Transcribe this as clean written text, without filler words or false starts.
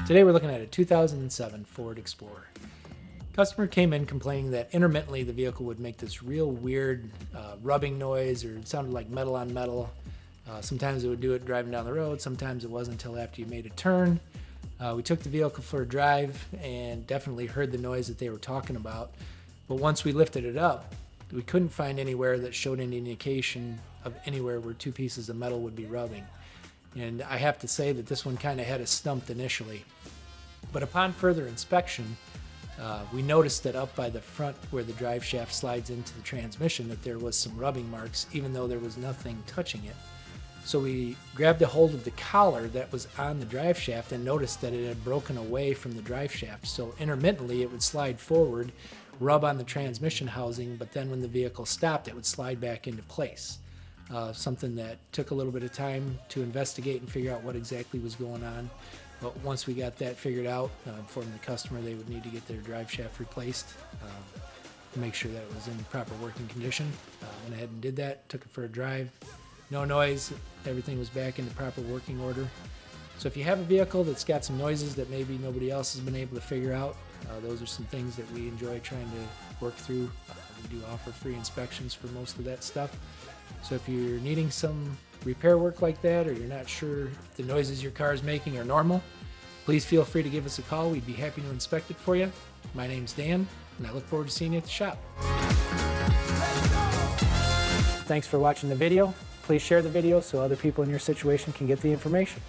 Today we're looking at a 2007 Ford Explorer. Customer came in complaining that intermittently the vehicle would make this real weird rubbing noise, or it sounded like metal on metal. Sometimes it would do it driving down the road, sometimes it wasn't until after you made a turn. We took the vehicle for a drive and definitely heard the noise that they were talking about. But once we lifted it up, we couldn't find anywhere that showed any indication of anywhere where two pieces of metal would be rubbing. And I have to say that this one kind of had us stumped initially. But upon further inspection, we noticed that up by the front where the drive shaft slides into the transmission that there was some rubbing marks, even though there was nothing touching it. So we grabbed a hold of the collar that was on the drive shaft and noticed that it had broken away from the drive shaft. So intermittently it would slide forward, rub on the transmission housing, but then when the vehicle stopped it would slide back into place. Something that took a little bit of time to investigate and figure out what exactly was going on. But once we got that figured out, informed the customer they would need to get their drive shaft replaced to make sure that it was in proper working condition. Went ahead and did that, took it for a drive. No noise, everything was back into proper working order. So if you have a vehicle that's got some noises that maybe nobody else has been able to figure out, those are some things that we enjoy trying to work through. We do offer free inspections for most of that stuff. So if you're needing some repair work like that, or you're not sure if the noises your car is making are normal, please feel free to give us a call. We'd be happy to inspect it for you. My name's Dan, and I look forward to seeing you at the shop. Thanks for watching the video. Please share the video so other people in your situation can get the information.